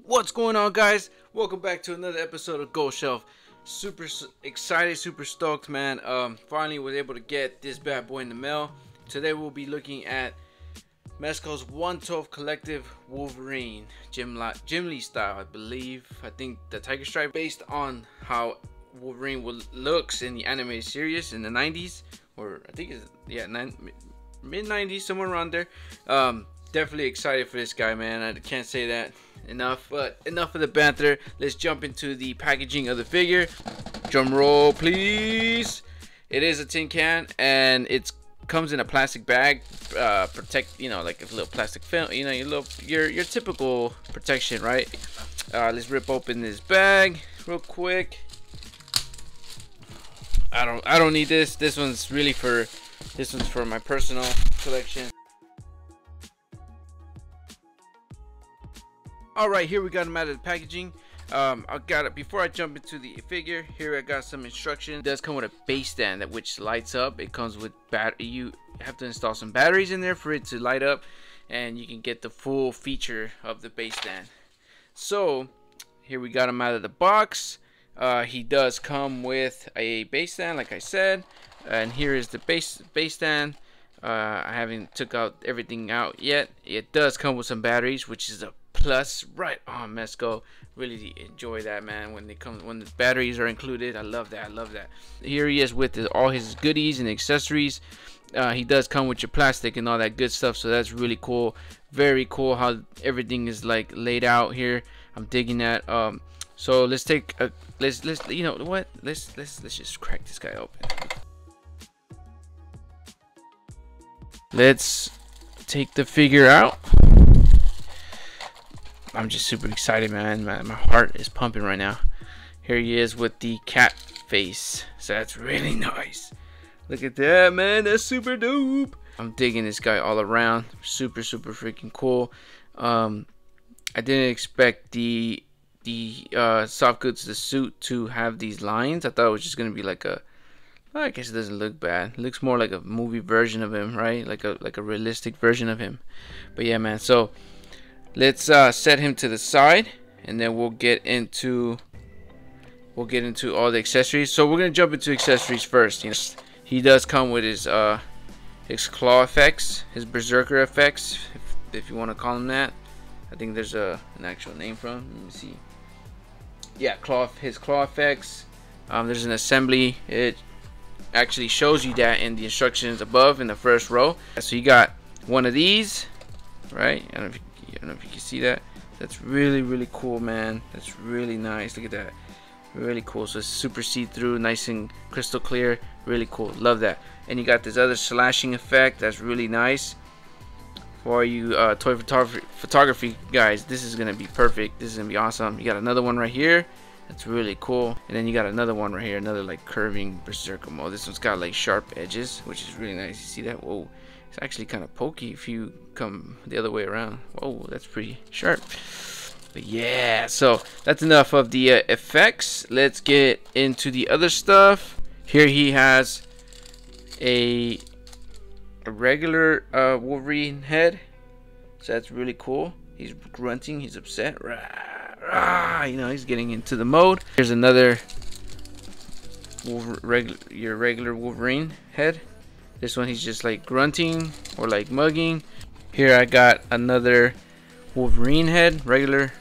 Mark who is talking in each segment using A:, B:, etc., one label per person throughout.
A: What's going on, guys? Welcome back to another episode of Gold Shelf. Super excited, super stoked, man. Finally was able to get this bad boy in the mail. Today we'll be looking at Mezco's 1/12 Collective Wolverine Jim Lee style, I believe. I think the tiger stripe, based on how Wolverine looks in the animated series in the 90s, or I think it's mid 90s, somewhere around there. Definitely excited for this guy, man. I can't say that enough. But enough of the banter. Let's jump into the packaging of the figure. Drum roll, please. It is a tin can, and it comes in a plastic bag. Protect, like a little plastic film. Your typical protection, right? Let's rip open this bag real quick. I don't need this. This one's for my personal collection. Alright, here we got him out of the packaging. I got it before I jump into the figure. Here I got some instructions. It does come with a base stand which lights up. It comes with you have to install some batteries in there for it to light up, and you can get the full feature of the base stand. So here we got him out of the box. He does come with a base stand, like I said, and here is the base stand. I haven't took out everything out yet. It does come with some batteries, which is a plus. Right on, Mezco. Really enjoy that, man, when the batteries are included. I love that. Here he is with all his goodies and accessories. He does come with your plastic and all that good stuff, so that's really cool. Very cool how everything is like laid out here. I'm digging that. So let's take a let's you know what, let's just crack this guy open. Let's take the figure out. I'm just super excited, man. My heart is pumping right now. Here he is with the cat face. So that's really nice. Look at that, man. That's super dope. I'm digging this guy all around. Super freaking cool. I didn't expect the soft goods, the suit, to have these lines. I thought it was just gonna be like a, I guess it doesn't look bad. It looks more like a movie version of him, right? Like a realistic version of him. But yeah, man. So let's set him to the side, and then we'll get into all the accessories. So we're gonna jump into accessories first. He does come with his claw effects, his berserker effects, if you want to call them that. I think there's an actual name for him. Let me see. Yeah, his claw effects. There's an assembly. It actually shows you that in the instructions above in the first row. So you got one of these, right? I don't know if you can see that. That's really cool, man. That's really nice. Look at that. Really cool. So it's super see-through, nice and crystal clear. Really cool. Love that. And you got this other slashing effect. That's really nice. For you toy photography guys, this is gonna be perfect. This is gonna be awesome. You got another one right here. That's really cool. And then you got another one right here, another like curving berserker mode. This one's got like sharp edges, which is really nice. You see that? Whoa. It's actually kind of pokey if you come the other way around. Whoa, that's pretty sharp. But yeah, so that's enough of the effects. Let's get into the other stuff. Here he has a regular Wolverine head. So that's really cool. He's grunting. He's upset. Rah, rah, he's getting into the mode. Here's another your regular Wolverine head. This one he's just like grunting or like mugging. Here I got another Wolverine head, regular,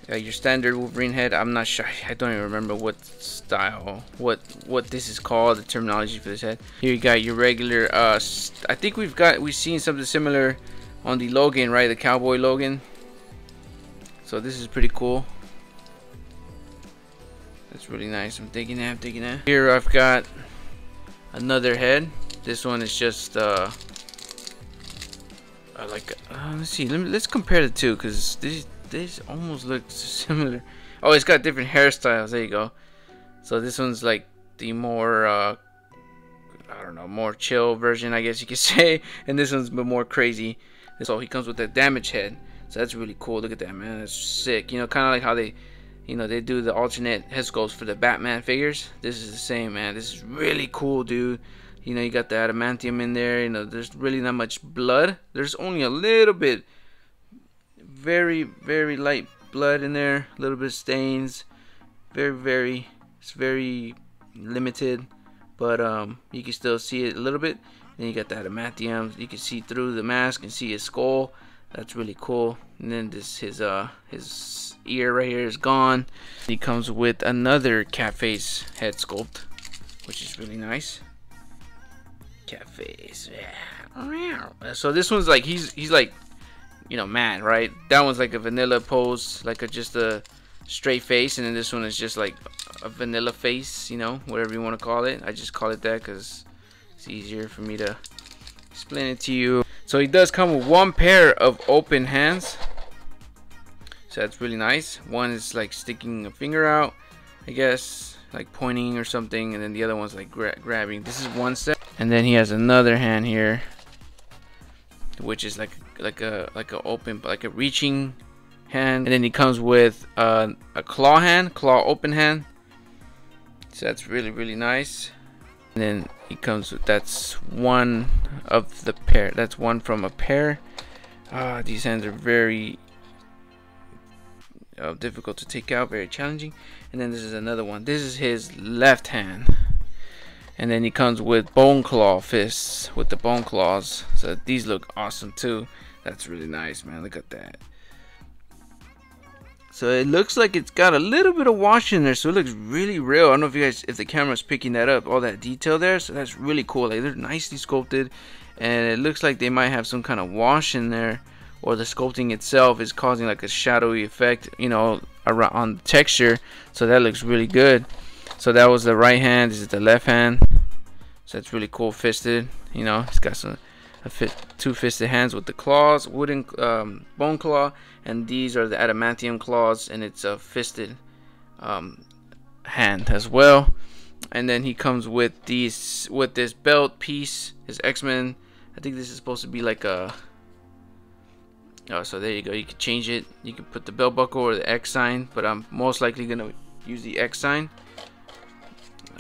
A: your standard Wolverine head. I'm not sure. I don't even remember what style, what this is called, the terminology for this head. Here you got your regular. I think we've seen something similar on the Logan, right? The Cowboy Logan. So this is pretty cool. That's really nice. I'm digging that. Here I've got another head. This one is just let's see. Let's compare the two, because this almost looks similar. Oh, it's got different hairstyles. There you go. So this one's like the more I don't know, more chill version, I guess you could say, and this one's more crazy. So he comes with that damage head. So that's really cool. Look at that, man. That's sick. Kind of like how they do the alternate head sculpts for the Batman figures. This is the same, man. This is really cool, dude. You got the adamantium in there. There's really not much blood. There's only a little bit, very light blood in there, a little bit of stains. It's very limited, but you can still see it a little bit. Then you got the adamantium. You can see through the mask and see his skull. That's really cool. And then his ear right here is gone. He comes with another cat face head sculpt, which is really nice. Cat face. Yeah. So this one's like he's like, you know, mad, right? That one's like a vanilla pose, like just a straight face, and then this one is just like a vanilla face, you know, whatever you want to call it. I just call it that because it's easier for me to explain it to you. So he does come with one pair of open hands, so that's really nice. One is like sticking a finger out, I guess, like pointing or something, and then the other one's like grabbing. This is one set, and then he has another hand here, which is like a open, like a reaching hand. And then he comes with a claw open hand. So that's really nice. And then he comes with, that's one of the pair. That's one from a pair. These hands are very difficult to take out, very challenging. And then this is another one. This is his left hand. And then he comes with bone claw fists with the bone claws. So these look awesome too. That's really nice, man. Look at that. So it looks like it's got a little bit of wash in there, so it looks really real. I don't know if you guys, if the camera's picking that up, all that detail there. So that's really cool. Like, they're nicely sculpted, and it looks like they might have some kind of wash in there, or the sculpting itself is causing like a shadowy effect, you know, around on the texture. So that looks really good. So that was the right hand. This is the left hand. So that's really cool, fisted. You know, it's got some two fisted hands with the claws, wooden bone claw, and these are the adamantium claws, and it's a fisted hand as well. And then he comes with this belt piece, his X-Men. I think this is supposed to be like a, oh, so there you go. You can change it. You can put the belt buckle or the X sign, but I'm most likely gonna use the X sign.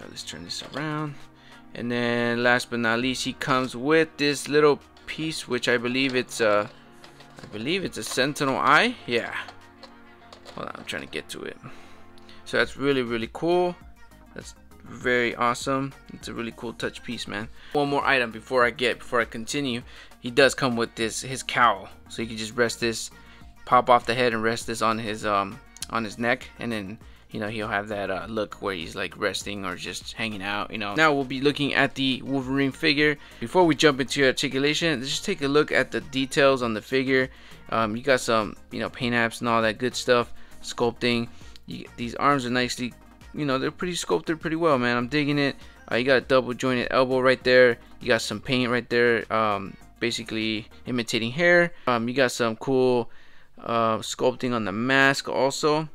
A: Let's turn this around. And then last but not least, he comes with this little piece, which I believe it's a Sentinel eye. Yeah. Hold on, I'm trying to get to it. So that's really cool. That's very awesome. It's a really cool touch piece, man. One more item before I continue. He does come with his cowl, so you can just rest this, pop off the head and rest this on his neck, and then, you know, he'll have that look where he's like resting or just hanging out, you know. Now we'll be looking at the Wolverine figure. Before we jump into articulation, let's just take a look at the details on the figure. You got some, you know, paint apps and all that good stuff, sculpting. These arms are nicely, you know, they're pretty sculpted pretty well, man. I'm digging it. You got a double jointed elbow right there. You got some paint right there, basically imitating hair. You got some cool sculpting on the mask also.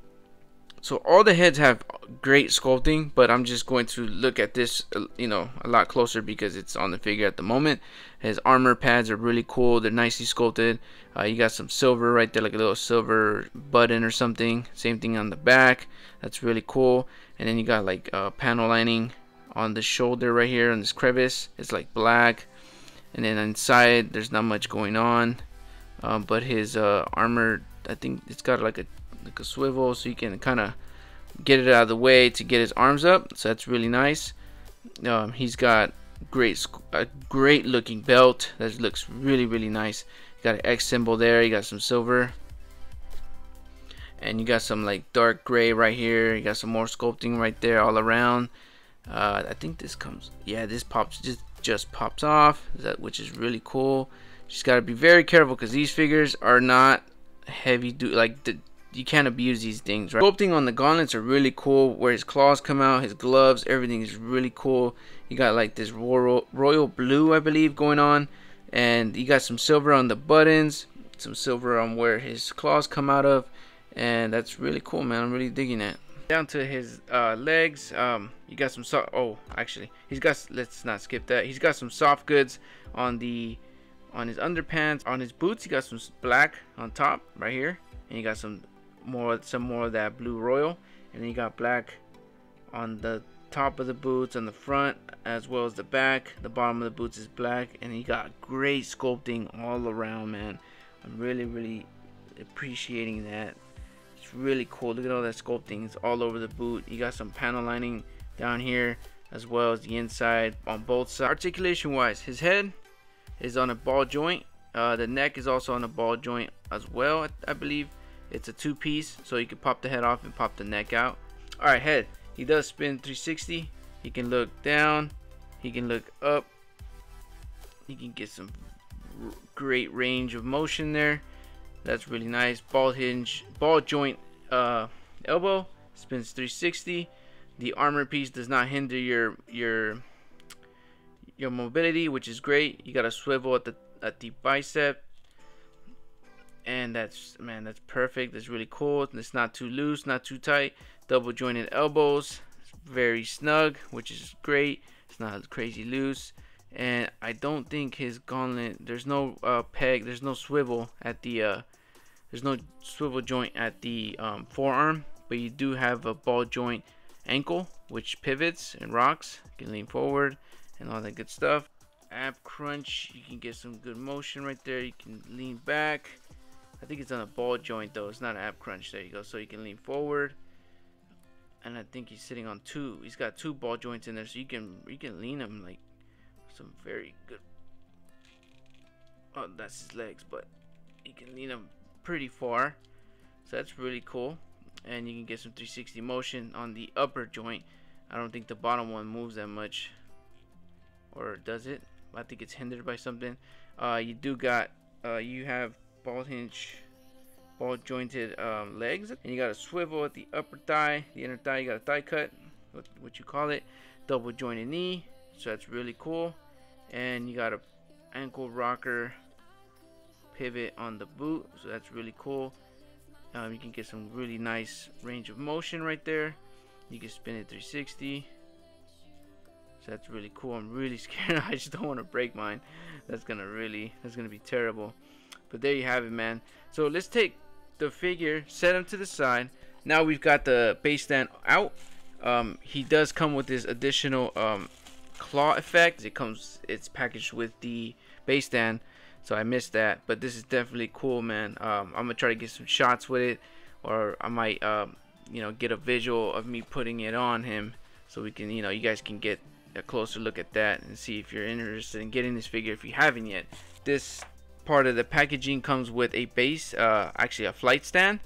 A: So all the heads have great sculpting, but I'm just going to look at this, you know, a lot closer because it's on the figure at the moment. His armor pads are really cool. They're nicely sculpted. You got some silver right there, like a little silver button or something. Same thing on the back. That's really cool. And then you got like panel lining on the shoulder right here on this crevice. It's like black. And then inside, there's not much going on. But his armor, I think it's got like a swivel, so you can kind of get it out of the way to get his arms up. So that's really nice. He's got a great looking belt that looks really nice. You got an X symbol there. You got some silver, and you got some like dark gray right here. You got some more sculpting right there all around. I think this comes, yeah, this pops, just pops off, which is really cool. Just got to be very careful because these figures are not heavy you can't abuse these things, right? Sculpting on the gauntlets are really cool, where his claws come out, his gloves, everything is really cool. You got like this royal blue, I believe, going on, and you got some silver on the buttons, some silver on where his claws come out of, and that's really cool, man. I'm really digging it. Down to his legs, you got some actually, he's got, let's not skip that. He's got some soft goods on his underpants. On his boots, he got some black on top right here, and you got some more of that blue royal, and then you got black on the top of the boots, on the front as well as the back. The bottom of the boots is black, and you got great sculpting all around, man. I'm really appreciating that. It's really cool. Look at all that sculpting. It's all over the boot. You got some panel lining down here as well as the inside on both sides. Articulation wise, his head is on a ball joint. The neck is also on a ball joint as well. I believe it's a two-piece, so you can pop the head off and pop the neck out. All right, head. He does spin 360. He can look down. He can look up. He can get some great range of motion there. That's really nice. Ball joint elbow spins 360. The armor piece does not hinder your mobility, which is great. You got a swivel at the bicep, and that's perfect. That's really cool. It's not too loose, not too tight. Double jointed elbows, very snug, which is great. It's not crazy loose. And I don't think his gauntlet, there's no peg, there's no swivel at the there's no swivel joint at the forearm, but you do have a ball joint ankle which pivots and rocks. You can lean forward and all that good stuff. Ab crunch, you can get some good motion right there. You can lean back. I think it's on a ball joint though, it's not an ab crunch. There you go. So you can lean forward, and I think he's sitting on two. He's got two ball joints in there, so you can lean him like some very good. Oh, that's his legs, but you can lean him pretty far, so that's really cool. And you can get some 360 motion on the upper joint. I don't think the bottom one moves that much, or does it? I think it's hindered by something. You have ball jointed legs, and you got a swivel at the upper thigh. The inner thigh, you got a thigh cut, what you call it, double jointed knee, so that's really cool. And you got a ankle rocker pivot on the boot, so that's really cool. You can get some really nice range of motion right there. You can spin it 360, so that's really cool. I'm really scared. I just don't want to break mine. That's gonna be terrible. But there you have it, man. So let's take the figure, set him to the side. Now we've got the base stand out. He does come with this additional claw effect. It's packaged with the base stand, so I missed that. But this is definitely cool, man. I'm gonna try to get some shots with it, or I might get a visual of me putting it on him, so we can, you guys can get a closer look at that and see if you're interested in getting this figure if you haven't yet. This part of the packaging comes with a base, actually a flight stand.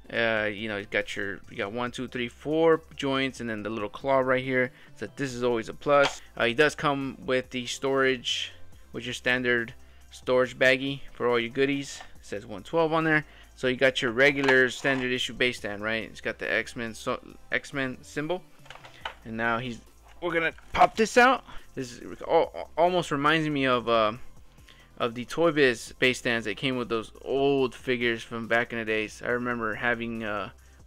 A: You got 1, 2, 3, 4 joints, and then the little claw right here, so this is always a plus. He does come with the storage, with your standard storage baggie for all your goodies. It says 112 on there. So you got your regular standard issue base stand, right? It's got the X-Men symbol, and now we're gonna pop this out. This is almost reminds me of the Toy Biz base stands that came with those old figures from back in the days. I remember having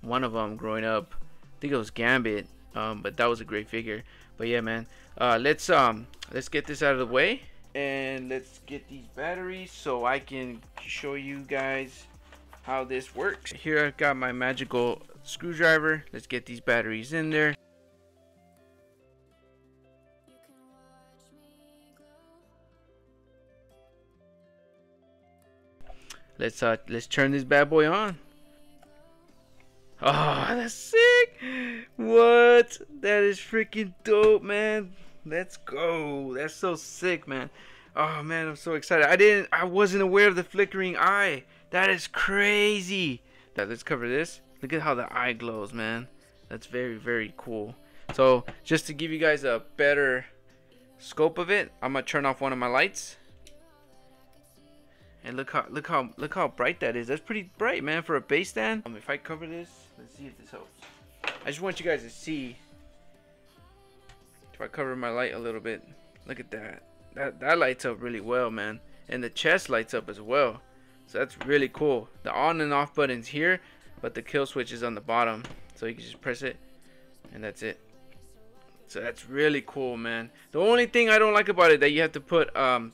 A: one of them growing up. I think it was Gambit, but that was a great figure. But yeah, man, let's get this out of the way, and let's get these batteries so I can show you guys how this works. Here I've got my magical screwdriver. Let's get these batteries in there. Let's turn this bad boy on. Oh, that's sick. What? That is freaking dope, man. Let's go. That's so sick, man. Oh man, I'm so excited. I wasn't aware of the flickering eye. That is crazy. Now let's cover this. Look at how the eye glows, man. That's very, very cool. So just to give you guys a better scope of it, I'm gonna turn off one of my lights. And look how bright that is. That's pretty bright, man, for a base stand. If I cover this, let's see if this helps. I just want you guys to see. If I cover my light a little bit, look at that. That lights up really well, man. And the chest lights up as well. So that's really cool. The on and off button's here, but the kill switch is on the bottom. So you can just press it, and that's it. So that's really cool, man. The only thing I don't like about it that you have to put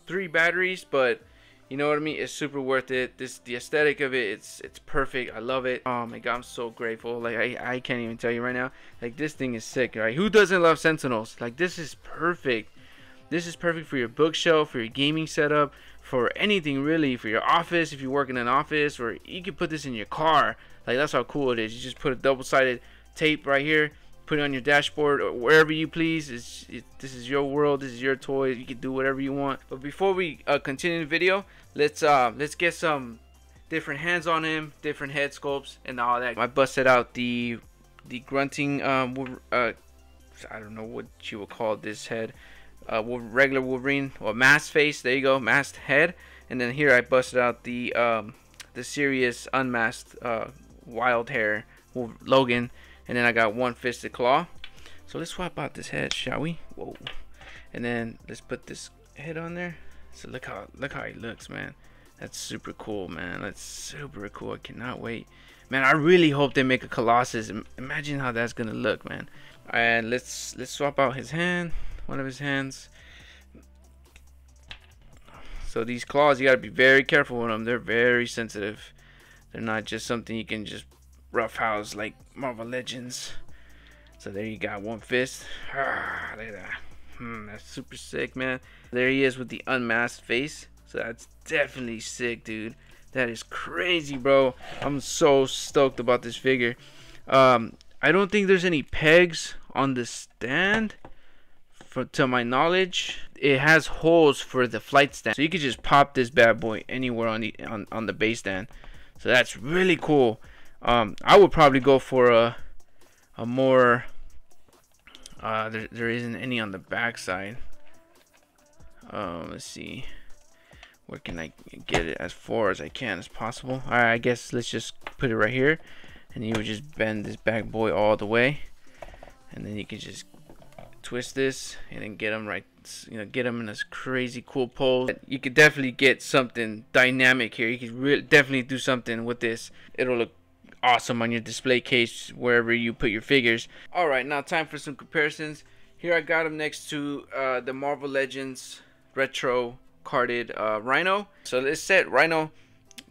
A: 3 batteries, but you know what I mean? It's super worth it. The aesthetic of it, it's perfect. I love it. Oh my god, I'm so grateful. Like I can't even tell you right now. Like this thing is sick, right? Who doesn't love Sentinels? Like this is perfect. This is perfect for your bookshelf, for your gaming setup, for anything really, for your office if you work in an office, or you can put this in your car. Like, that's how cool it is. You just put a double-sided tape right here, put it on your dashboard or wherever you please. This is your world, this is your toy. You can do whatever you want. But before we continue the video, let's get some different hands on him, different head sculpts and all that. I busted out the grunting I don't know what you would call this head, regular Wolverine or masked face. There you go, masked head. And then here I busted out the serious unmasked wild hair Logan. And then I got one fisted claw. So let's swap out this head, shall we? Whoa. And then let's put this head on there. So look how he looks, man. That's super cool, man. That's super cool. I cannot wait, man. I really hope they make a Colossus. Imagine how that's gonna look, man. And let's swap out his hand, one of his hands. So these claws, you gotta be very careful with them. They're very sensitive. They're not just something you can just roughhouse like Marvel Legends. So there you got one fist. Look at that. That's super sick, man. There he is with the unmasked face. So that's definitely sick, dude. That is crazy, bro. I'm so stoked about this figure. I don't think there's any pegs on the stand, to my knowledge. It has holes for the flight stand, so you could just pop this bad boy anywhere on the base stand. So that's really cool. I would probably go for a more there isn't any on the back side. Let's see, where can I get it as far as I can as possible? Alright, I guess let's just put it right here, and you would just bend this back boy all the way, and then you can just twist this and then get him right, get him in this crazy cool pose. You could definitely get something dynamic here. You could definitely do something with this. It'll look awesome on your display case wherever you put your figures. Alright, now time for some comparisons. Here I got him next to the Marvel Legends retro carded Rhino. So let's set Rhino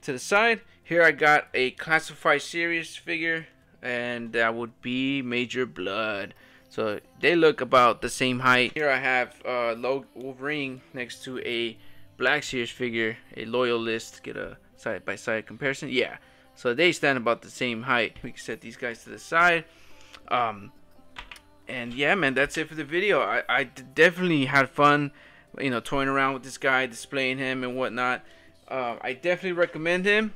A: to the side. Here I got a classified series figure, and that would be Major Blood. So they look about the same height. Here I have Wolverine next to a Black Series figure, a Loyalist. Get a side-by-side comparison. Yeah, so they stand about the same height. We can set these guys to the side. And yeah, man, that's it for the video. I definitely had fun, toying around with this guy, displaying him and whatnot. I definitely recommend him.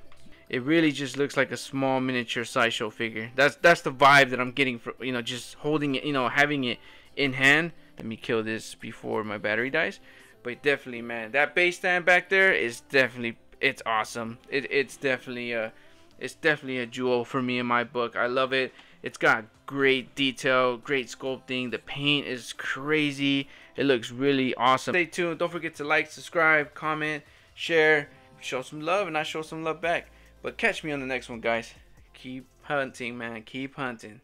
A: It really just looks like a small miniature sideshow figure. That's the vibe that I'm getting from, just holding it, having it in hand. Let me kill this before my battery dies. But definitely, man, that base stand back there is definitely, it's awesome. It's definitely a jewel for me in my book. I love it. It's got great detail, great sculpting. The paint is crazy. It looks really awesome. Stay tuned. Don't forget to like, subscribe, comment, share, show some love, and I show some love back. But catch me on the next one, guys. Keep hunting, man. Keep hunting.